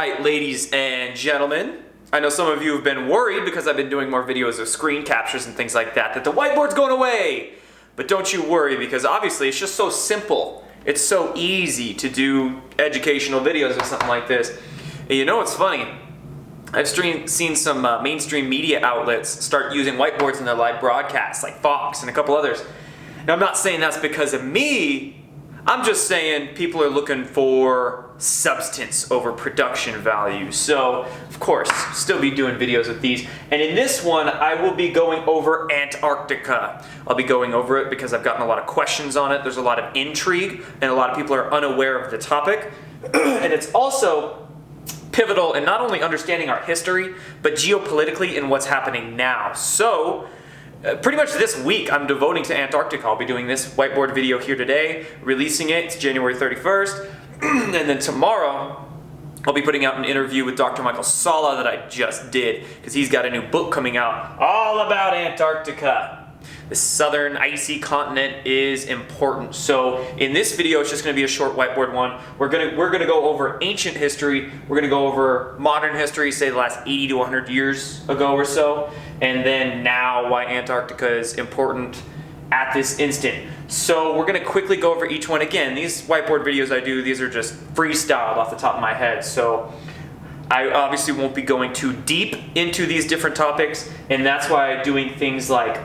right, ladies and gentlemen. I know some of you have been worried because I've been doing more videos of screen captures and things like that the whiteboard's going away. But don't you worry, because obviously it's just so simple. It's so easy to do educational videos or something like this. And you know what's funny? I've seen some mainstream media outlets start using whiteboards in their live broadcasts, like Fox and a couple others. Now, I'm not saying that's because of me. I'm just saying people are looking for substance over production value. So, of course, still be doing videos with these. And in this one, I will be going over Antarctica. I'll be going over it because I've gotten a lot of questions on it. There's a lot of intrigue, and a lot of people are unaware of the topic. And it's also pivotal in not only understanding our history, but geopolitically in what's happening now. So, pretty much this week I'm devoting to Antarctica. I'll be doing this whiteboard video here today, releasing it. It's January 31st. And then tomorrow I'll be putting out an interview with Dr. Michael Salla that I just did, because he's got a new book coming out all about Antarctica. The southern icy continent is important. So in this video, it's just going to be a short whiteboard one. We're gonna go over ancient history. We're gonna go over modern history, say the last 80 to 100 years ago or so, and then now why Antarctica is important at this instant. So we're gonna quickly go over each one again. These whiteboard videos I do, these are just freestyled off the top of my head. So I obviously won't be going too deep into these different topics, and that's why doing things like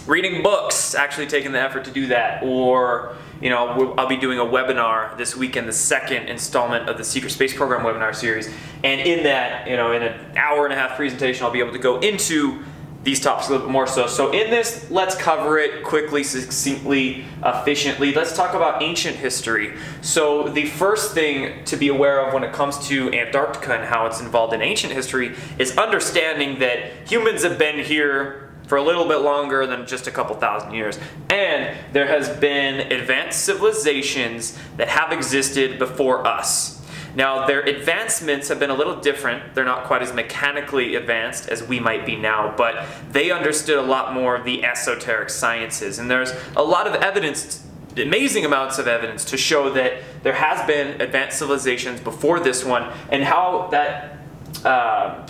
reading books, actually taking the effort to do that, or I'll be doing a webinar this weekend, the second installment of the Secret Space Program webinar series, and in that, in an hour and a half presentation, I'll be able to go into these topics a little bit more so. So in this, let's cover it quickly, succinctly, efficiently. Let's talk about ancient history. So the first thing to be aware of when it comes to Antarctica and how it's involved in ancient history is understanding that humans have been here for a little bit longer than just a couple thousand years. And there has been advanced civilizations that have existed before us. Now, their advancements have been a little different. They're not quite as mechanically advanced as we might be now, but they understood a lot more of the esoteric sciences. And there's a lot of evidence, amazing amounts of evidence, to show that there has been advanced civilizations before this one, and how that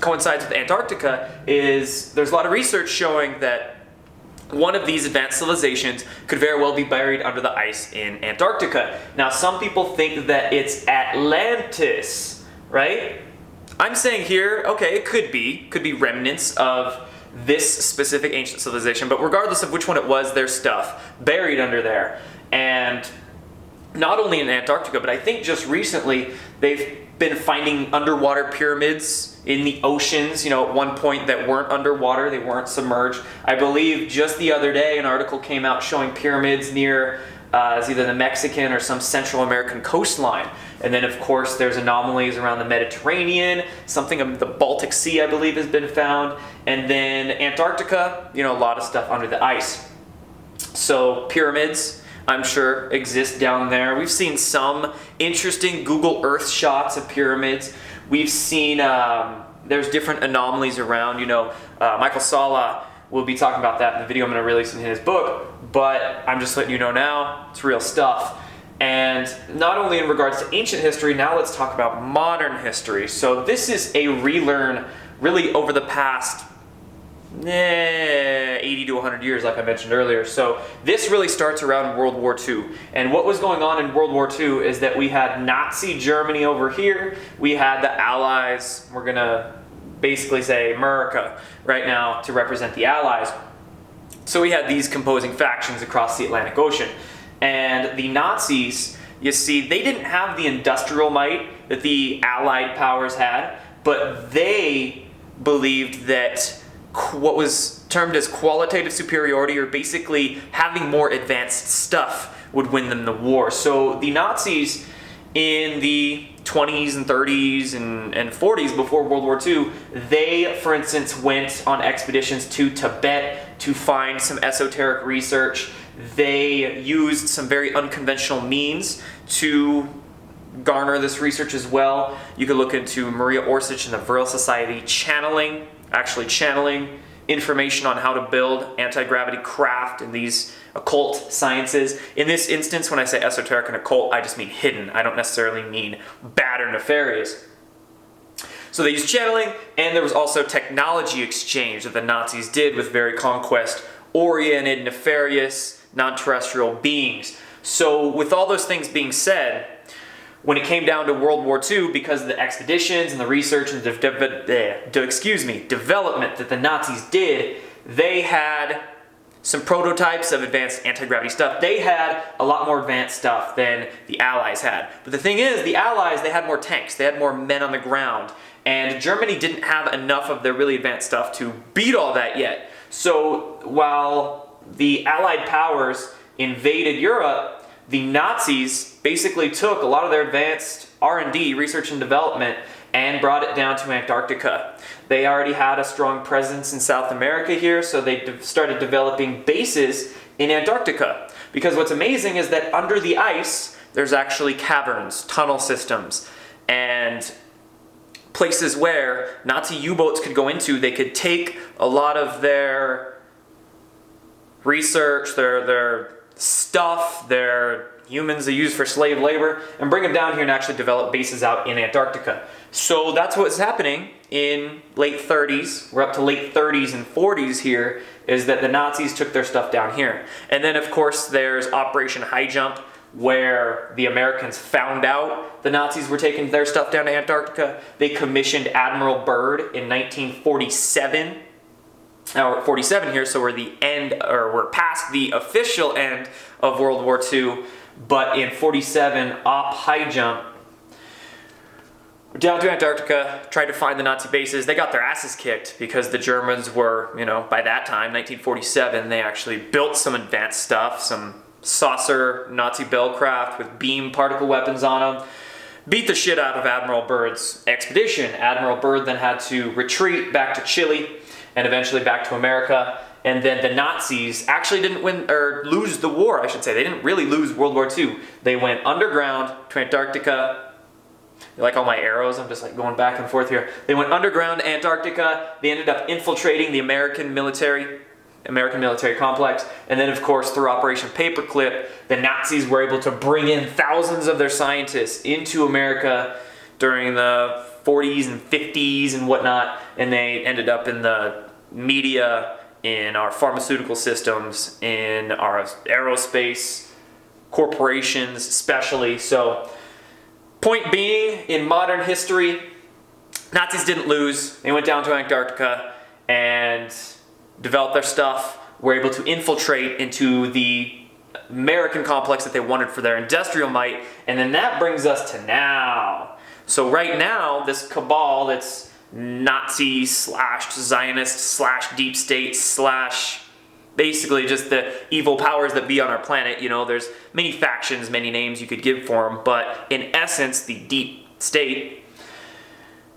coincides with Antarctica is there's a lot of research showing that one of these advanced civilizations could very well be buried under the ice in Antarctica. Now, some people think that it's Atlantis, right? I'm saying here, okay, it could be remnants of this specific ancient civilization, but regardless of which one it was, there's stuff buried under there. And not only in Antarctica, but I think just recently they've been finding underwater pyramids in the oceans, at one point that weren't underwater, they weren't submerged. I believe just the other day an article came out showing pyramids near either the Mexican or some Central American coastline. And then of course there's anomalies around the Mediterranean, something of the Baltic Sea I believe has been found. And then Antarctica, a lot of stuff under the ice. So pyramids, I'm sure, exist down there. We've seen some interesting Google Earth shots of pyramids. We've seen there's different anomalies around. Michael Salla will be talking about that in the video I'm going to release in his book, but I'm just letting you know now, it's real stuff. And not only in regards to ancient history, now let's talk about modern history. So this is a relearn really over the past 80 to 100 years, like I mentioned earlier. So this really starts around World War II. And what was going on in World War II is that we had Nazi Germany over here. We had the Allies. We're going to basically say America right now to represent the Allies. So we had these composing factions across the Atlantic Ocean. And the Nazis, you see, they didn't have the industrial might that the Allied powers had, but they believed that what was termed as qualitative superiority, or basically having more advanced stuff, would win them the war. So the Nazis in the 20s and 30s and 40s before World War II, they, for instance, went on expeditions to Tibet to find some esoteric research. They used some very unconventional means to garner this research as well. You could look into Maria Orsich and the Vril Society channeling information on how to build anti-gravity craft and these occult sciences. In this instance, when I say esoteric and occult, I just mean hidden. I don't necessarily mean bad or nefarious. So they used channeling, and there was also technology exchange that the Nazis did with very conquest-oriented, nefarious, non-terrestrial beings. So with all those things being said, when it came down to World War II, because of the expeditions and the research and development that the Nazis did, they had some prototypes of advanced anti-gravity stuff. They had a lot more advanced stuff than the Allies had. But the thing is, the Allies, they had more tanks, they had more men on the ground, and Germany didn't have enough of their really advanced stuff to beat all that yet. So while the Allied powers invaded Europe, the Nazis basically took a lot of their advanced R&D, research and development, and brought it down to Antarctica. They already had a strong presence in South America here, so they started developing bases in Antarctica. Because what's amazing is that under the ice, there's actually caverns, tunnel systems, and places where Nazi U-boats could go into. They could take a lot of their research, their stuff, their humans they use for slave labor, and bring them down here and actually develop bases out in Antarctica. So that's what's happening in late 30s, we're up to late 30s and 40s here, is that the Nazis took their stuff down here. And then of course there's Operation High Jump, where the Americans found out the Nazis were taking their stuff down to Antarctica. They commissioned Admiral Byrd in 1947. Now we're at 47 here, so we're past the official end of World War II. But in 47, Op High Jump, we're down to Antarctica, tried to find the Nazi bases. They got their asses kicked because the Germans were, by that time, 1947, they actually built some advanced stuff, some saucer Nazi Bellcraft with beam particle weapons on them. Beat the shit out of Admiral Byrd's expedition. Admiral Byrd then had to retreat back to Chile and eventually back to America. And then the Nazis actually didn't win, or lose the war, I should say. They didn't really lose World War II. They went underground to Antarctica. You like all my arrows? I'm just like going back and forth here. They went underground to Antarctica. They ended up infiltrating the American military complex. And then, of course, through Operation Paperclip, the Nazis were able to bring in thousands of their scientists into America during the 40s and 50s and whatnot. And they ended up in the media, in our pharmaceutical systems, in our aerospace corporations especially. So, point being, in modern history, Nazis didn't lose. They went down to Antarctica and developed their stuff, were able to infiltrate into the American complex that they wanted for their industrial might, and then that brings us to now. So right now, this cabal that's Nazi / Zionist / deep state / basically just the evil powers that be on our planet. There's many factions, many names you could give for them, but in essence, the deep state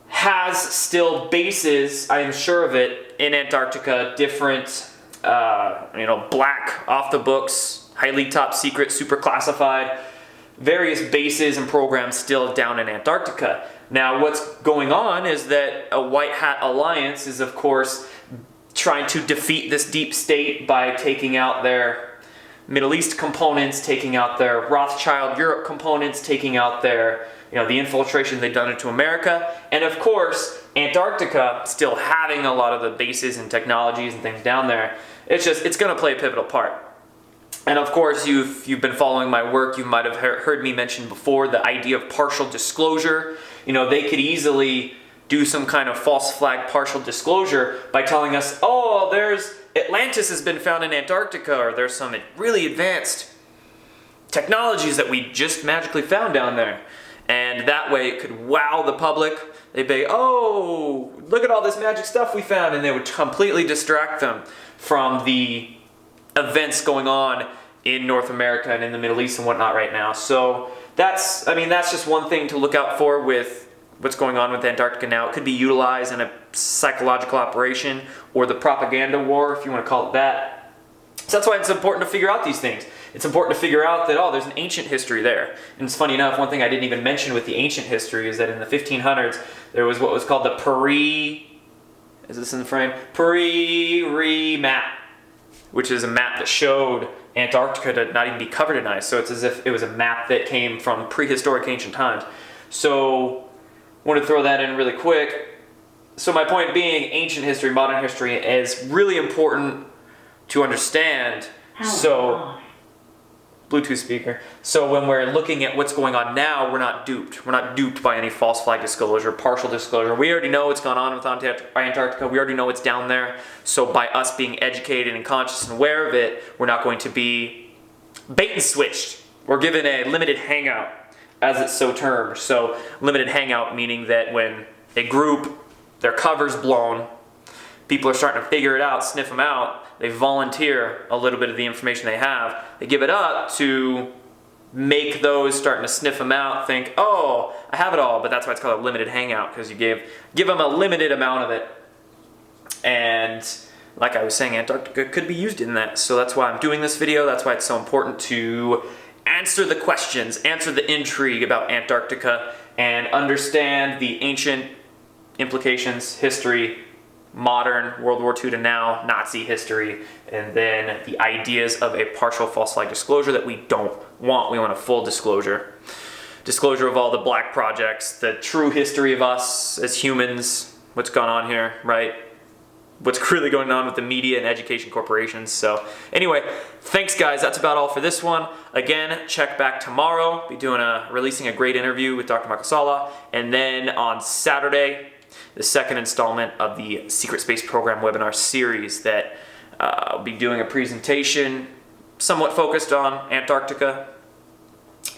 has still bases, I am sure of it, in Antarctica, different, black, off the books, highly top secret, super classified, various bases and programs still down in Antarctica. Now, what's going on is that a White Hat Alliance is, of course, trying to defeat this deep state by taking out their Middle East components, taking out their Rothschild Europe components, taking out their, the infiltration they've done into America. And of course, Antarctica still having a lot of the bases and technologies and things down there. It's going to play a pivotal part. And of course, you've been following my work, you might have heard me mention before the idea of partial disclosure. They could easily do some kind of false flag partial disclosure by telling us, oh, there's Atlantis has been found in Antarctica, or there's some really advanced technologies that we just magically found down there. And that way it could wow the public. They'd be, oh, look at all this magic stuff we found, and they would completely distract them from the events going on in North America and in the Middle East and whatnot right now. So that's just one thing to look out for with what's going on with Antarctica now. It could be utilized in a psychological operation or the propaganda war, if you want to call it that. So that's why it's important to figure out these things. It's important to figure out that, there's an ancient history there. And it's funny enough, one thing I didn't even mention with the ancient history is that in the 1500s, there was what was called the Piri map, which is a map that showed Antarctica to not even be covered in ice. So it's as if it was a map that came from prehistoric ancient times. So Want to throw that in really quick. So my point being, ancient history, modern history is really important to understand. So, Bluetooth speaker. So when we're looking at what's going on now, we're not duped. We're not duped by any false flag disclosure, partial disclosure. We already know what's going on with Antarctica. We already know what's down there. So by us being educated and conscious and aware of it, we're not going to be bait and switched. We're given a limited hangout, as it's so termed. So limited hangout meaning that when a group, their cover's blown, people are starting to figure it out, sniff them out, they volunteer a little bit of the information they have, they give it up to make those starting to sniff them out think, oh, I have it all, but that's why it's called a limited hangout, because you give them a limited amount of it. And like I was saying, Antarctica could be used in that, so that's why I'm doing this video. That's why it's so important to answer the questions, answer the intrigue about Antarctica, and understand the ancient implications, history, modern, World War II to now, Nazi history, and then the ideas of a partial false flag disclosure that we don't want. We want a full disclosure. Disclosure of all the black projects, the true history of us as humans, what's gone on here, right? What's really going on with the media and education corporations. So anyway, thanks guys, that's about all for this one. Again, check back tomorrow. Be releasing a great interview with Dr. Michael Sala, and then on Saturday, the second installment of the Secret Space Program webinar series that I'll be doing a presentation somewhat focused on Antarctica,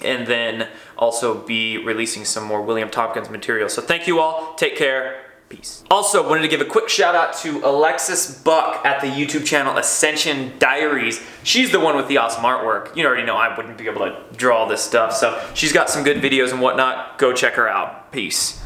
and then also be releasing some more William Tompkins material. So thank you all, take care, peace. Also, wanted to give a quick shout out to Alexis Buck at the YouTube channel Ascension Diaries. She's the one with the awesome artwork. You already know I wouldn't be able to draw all this stuff, so she's got some good videos and whatnot. Go check her out. Peace.